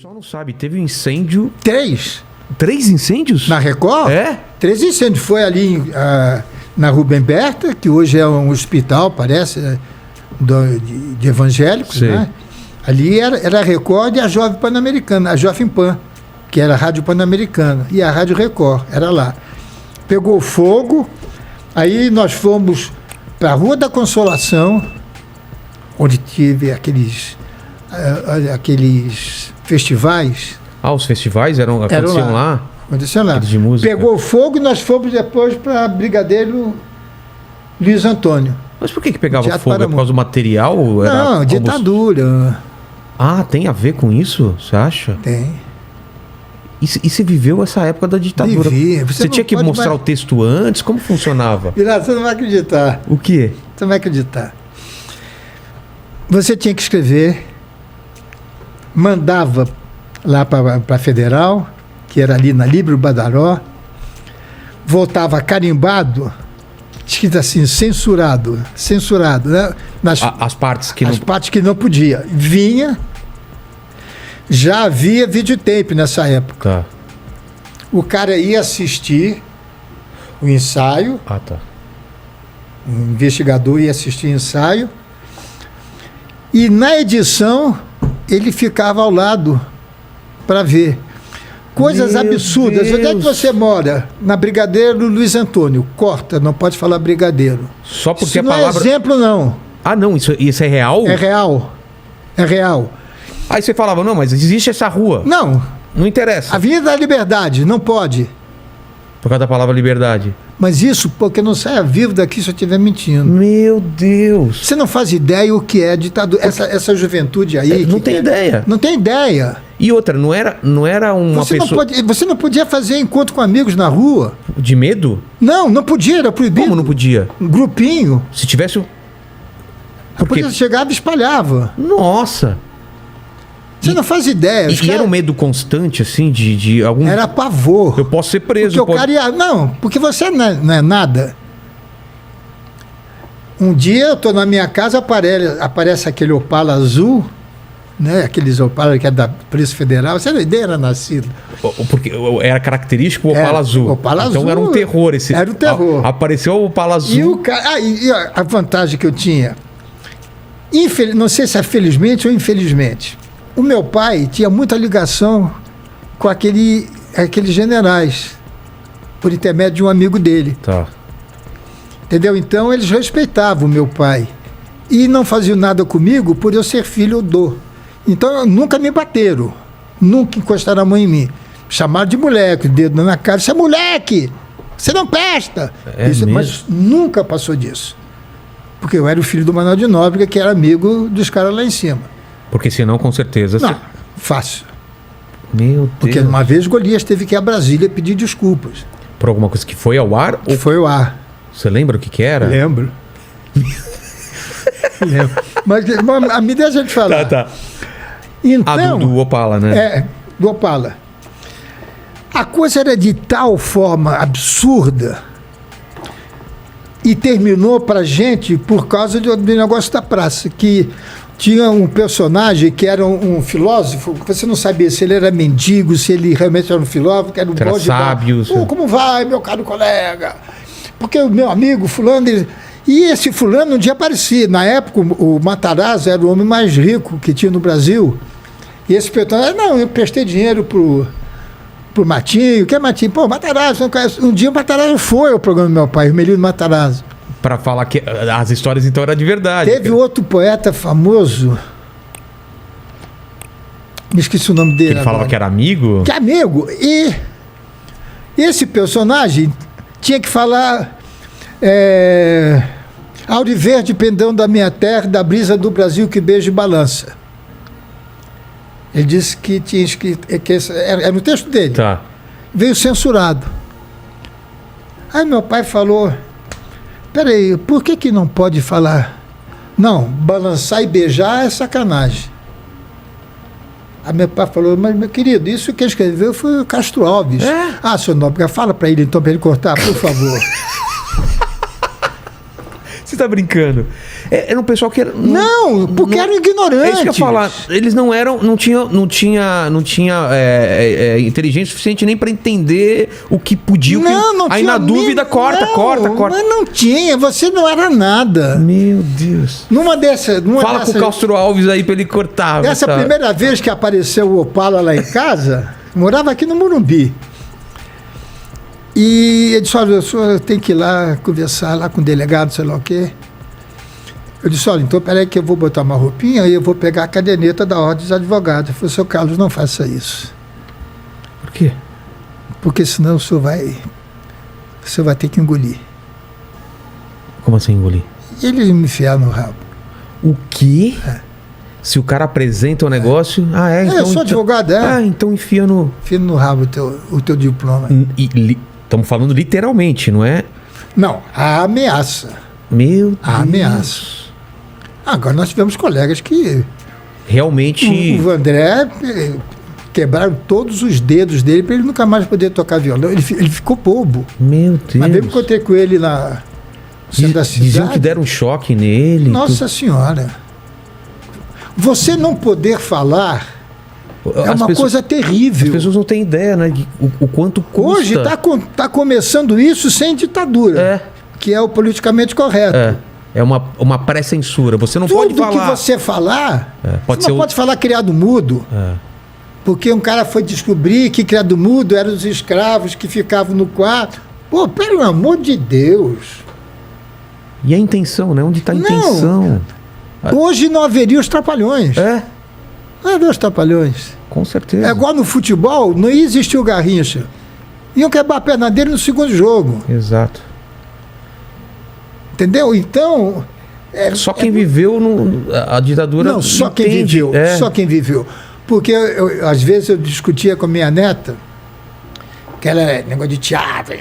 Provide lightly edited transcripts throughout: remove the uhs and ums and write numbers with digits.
pessoal não sabe, teve um incêndio... 3. 3 incêndios? Na Record? É? 3 incêndios. Foi ali na Rubem Berta, que hoje é um hospital, parece, de evangélicos, Sei. né? Ali era a Record e a Jovem Pan-Americana, a Jovem Pan, que era a Rádio Pan-Americana, e a Rádio Record, era lá. Pegou fogo, aí nós fomos para a Rua da Consolação, onde tive aqueles festivais. Ah, os festivais aconteciam lá? Aconteceu lá. Aqueles de música. Pegou fogo e nós fomos depois para Brigadeiro Luiz Antônio. Mas por que pegava Teatro fogo? É por causa do material? Não, ditadura. Ah, tem a ver com isso? Você acha? Tem. E você viveu essa época da ditadura? Vivi. Você tinha que mostrar o texto antes? Como funcionava? Vilar, você não vai acreditar. O quê? Você não vai acreditar. Você tinha que escrever, mandava lá para a Federal, que era ali na Líbero Badaró, voltava carimbado, escrito assim, censurado, né? As partes que as partes que não podia. Vinha, já havia videotape nessa época. Tá. O cara ia assistir o ensaio, Ah, tá. o investigador ia assistir o ensaio, e na edição ele ficava ao lado para ver. Coisas Meu absurdas. Onde é que Deus. você mora? Na Brigadeiro Luiz Antônio. Corta, não pode falar Brigadeiro. Só porque Isso a não palavra... é exemplo, não. Ah, não, isso é real? É real. É real. Aí você falava, não, mas existe essa rua. Não. Não interessa. Avenida da Liberdade, não pode. Por causa da palavra liberdade. Mas isso porque não saia vivo daqui se eu estiver mentindo. Meu Deus. Você não faz ideia o que é ditadura. Essa juventude aí... Não tem ideia. Não tem ideia. E outra, não era uma pessoa... Você não podia fazer encontro com amigos na rua. De medo? Não podia, era proibido. Como não podia? Um grupinho. Se tivesse... Porque você chegava e espalhava. Nossa. Você não faz ideia. E era um medo constante, assim, de algum... Era pavor. Eu posso ser preso. Porque o cara ia... Não, porque você não é nada. Um dia eu estou na minha casa, aparece aquele Opala azul, né? Aqueles Opala que é da Polícia Federal. Você não ideia, era nascido. Porque era característico o Opala azul. Opala então azul. Era um terror esse... Era um terror. Apareceu o Opala azul. E o cara... e a vantagem que eu tinha... Não sei se é felizmente ou infelizmente... O meu pai tinha muita ligação com aqueles generais, por intermédio de um amigo dele. Tá. Entendeu? Então eles respeitavam o meu pai. E não faziam nada comigo por eu ser filho do. Então nunca me bateram. Nunca encostaram a mão em mim. Chamaram de moleque, dedo na cara. Você é moleque! Você não presta! Mas nunca passou disso. Porque eu era o filho do Manuel de Nóbrega, que era amigo dos caras lá em cima. Porque senão, com certeza... Não, fácil. Meu Deus. Porque uma vez Golias teve que ir a Brasília pedir desculpas. Por alguma coisa que foi ao ar? Que foi ao ar. Você lembra o que era? Lembro. Lembro. Mas me deixa de falar. Tá. Então, do Opala, né? Do Opala. A coisa era de tal forma absurda e terminou pra gente por causa do negócio da praça, que tinha um personagem que era um filósofo, você não sabia se ele era mendigo, se ele realmente era um filósofo, que era um bom sábio. Como vai, meu caro colega? Porque o meu amigo fulano... E esse fulano um dia aparecia. Na época, o Matarazzo era o homem mais rico que tinha no Brasil. E esse personagem, não, eu prestei dinheiro pro Matinho. O que é Matinho? Pô, Matarazzo, não conhece. Um dia o Matarazzo foi ao programa do meu pai, o Melino Matarazzo. Para falar que as histórias então eram de verdade. Teve outro poeta famoso, me esqueci o nome dele. Ele falava que era amigo? Que amigo. E esse personagem tinha que falar Auriverde, pendão da minha terra, da brisa do Brasil que beija e balança. Ele disse que tinha escrito, era no texto dele. Tá. Veio censurado. Aí meu pai falou... Peraí, por que não pode falar? Não, balançar e beijar é sacanagem. Aí meu pai falou, mas meu querido, isso quem escreveu foi o Castro Alves. Seu Nóbrega, fala para ele então, para ele cortar, por favor. você tá brincando. Era um pessoal que era... Não, porque eram ignorantes. É isso que eu ia falar. Eles não eram... Não tinha inteligência suficiente nem pra entender o que podia. Não Aí tinha na dúvida, corta. Mas não tinha, você não era nada. Meu Deus. Fala com o Castro Alves aí pra ele cortar. Essa tá? primeira vez que apareceu o Opala lá em casa, morava aqui no Morumbi. E ele disse, olha, o senhor tem que ir lá conversar lá com o delegado, sei lá o quê. Eu disse, olha, então peraí que eu vou botar uma roupinha e eu vou pegar a caderneta da Ordem dos Advogados. Ele falou, seu Carlos, não faça isso. Por quê? Porque senão o senhor vai ter que engolir. Como assim engolir? E ele me enfiar no rabo. O quê? Se o cara apresenta o negócio... Ah, é? Então, eu sou advogado, então enfia no... Enfia no rabo o teu diploma. Estamos falando literalmente, não é? Não, a ameaça. Meu Deus. A ameaça. Agora nós tivemos colegas que... Realmente... O André quebraram todos os dedos dele para ele nunca mais poder tocar violão. Ele ficou bobo. Meu Deus. Mas mesmo que eu encontrei com ele na centro da cidade... Diziam que deram um choque nele. Nossa Senhora. Você não poder falar é uma coisa terrível. As pessoas não têm ideia, né? O quanto custa. Hoje está começando isso sem ditadura. Que é o politicamente correto. É uma pré-censura. Você não pode falar... Tudo que você falar... você não pode falar criado mudo. Porque um cara foi descobrir que criado mudo eram os escravos que ficavam no quarto. Pô, pelo amor de Deus. E a intenção, né? Onde está a intenção? Hoje não haveria os trapalhões. Não haveria os trapalhões. Com certeza. É igual no futebol, não ia existir o Garrincha. Iam quebrar a perna dele no segundo jogo. Exato. Entendeu? Então... só quem viveu a ditadura... Não, só quem viveu. Só quem viveu. Porque às vezes eu discutia com a minha neta, que ela é negócio de teatro,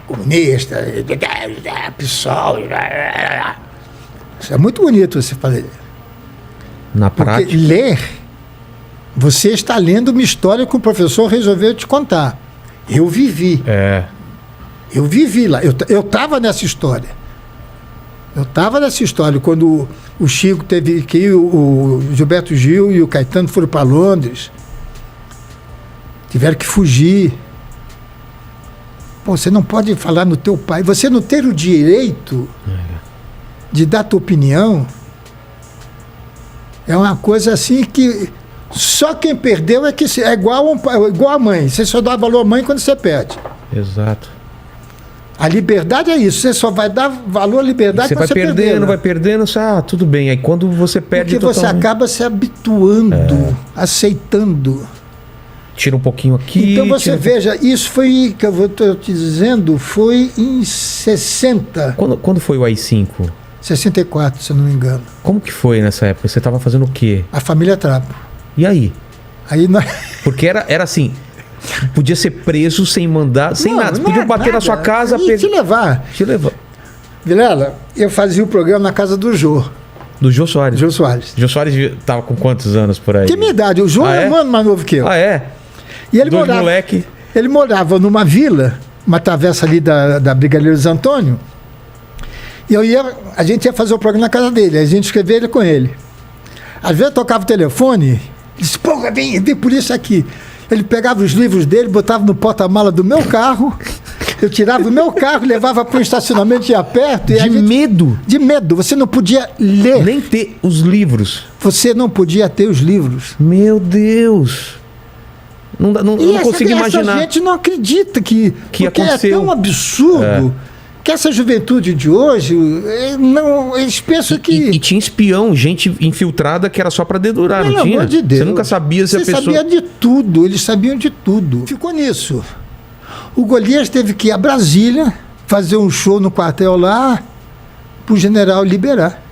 comunista, PSOL. Isso é muito bonito você fazer. Na prática. Porque ler, você está lendo uma história que o professor resolveu te contar. Eu vivi. Eu vivi lá. Eu estava nessa história. Quando o Chico teve que ir, o Gilberto Gil e o Caetano foram para Londres. Tiveram que fugir. Pô, você não pode falar no teu pai. Você não ter o direito de dar tua opinião é uma coisa assim que só quem perdeu é que é igual a mãe. Você só dá valor à mãe quando você perde. Exato. A liberdade é isso. Você só vai dar valor à liberdade quando você perder. Vai perdendo, tudo bem. Aí quando você perde... Porque você acaba se habituando, aceitando. Tira um pouquinho aqui... Então você veja, isso foi, que eu estou te dizendo, foi em 60. Quando foi o AI-5? 64, se eu não me engano. Como que foi nessa época? Você estava fazendo o quê? A família Trapo. E aí? Nós... Porque era assim... Podia ser preso sem mandar, sem nada. Você podia bater na sua casa... Te levar. Vilela, eu fazia o programa na casa do Jô. Do Jô Soares? Jô Soares. Jô Soares estava com quantos anos por aí? Que minha idade. O Jô é um ano mais novo que eu. E ele moleque. Ele morava numa vila, uma travessa ali da Brigadeiros Antônio. E a gente ia fazer o programa na casa dele. A gente escrevia ele com ele. Às vezes eu tocava o telefone, disse, pô, vem por isso aqui. Ele pegava os livros dele, botava no porta-mala do meu carro, eu tirava o meu carro, levava para um estacionamento e ia perto. Medo? De medo. Você não podia ler. Nem ter os livros. Você não podia ter os livros. Meu Deus. Não consigo imaginar. A gente não acredita que aconteceu. É tão absurdo que essa juventude de hoje, eles pensam que... E tinha espião, gente infiltrada que era só para dedurar, não tinha? Pelo amor de Deus. Você nunca sabia se a pessoa... Você sabia de tudo, eles sabiam de tudo. Ficou nisso. O Golias teve que ir a Brasília, fazer um show no quartel lá, para o general liberar.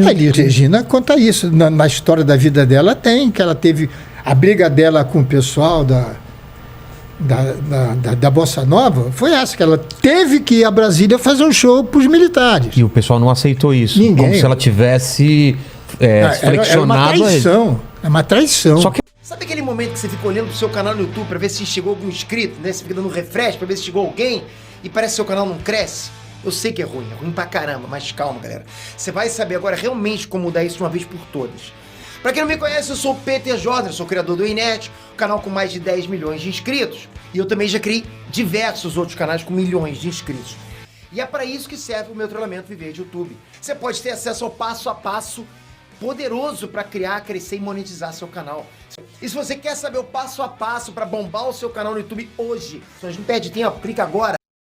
A Elis Regina conta isso. Na história da vida dela tem, que ela teve a briga dela com o pessoal da Bossa Nova, foi essa, que ela teve que ir a Brasília fazer um show para os militares. E o pessoal não aceitou isso. Ninguém. Como se ela tivesse flexionado. É uma traição. Só que... Sabe aquele momento que você fica olhando pro seu canal no YouTube para ver se chegou algum inscrito, né? Você fica dando refresh para ver se chegou alguém e parece que seu canal não cresce? Eu sei que é ruim pra caramba, mas calma, galera. Você vai saber agora realmente como mudar isso de uma vez por todas. Pra quem não me conhece, eu sou o Peter Jordan, sou criador do Inet, um canal com mais de 10 milhões de inscritos. E eu também já criei diversos outros canais com milhões de inscritos. E é para isso que serve o meu treinamento Viver de YouTube. Você pode ter acesso ao passo a passo poderoso para criar, crescer e monetizar seu canal. E se você quer saber o passo a passo para bombar o seu canal no YouTube hoje, você não perde tempo, clica agora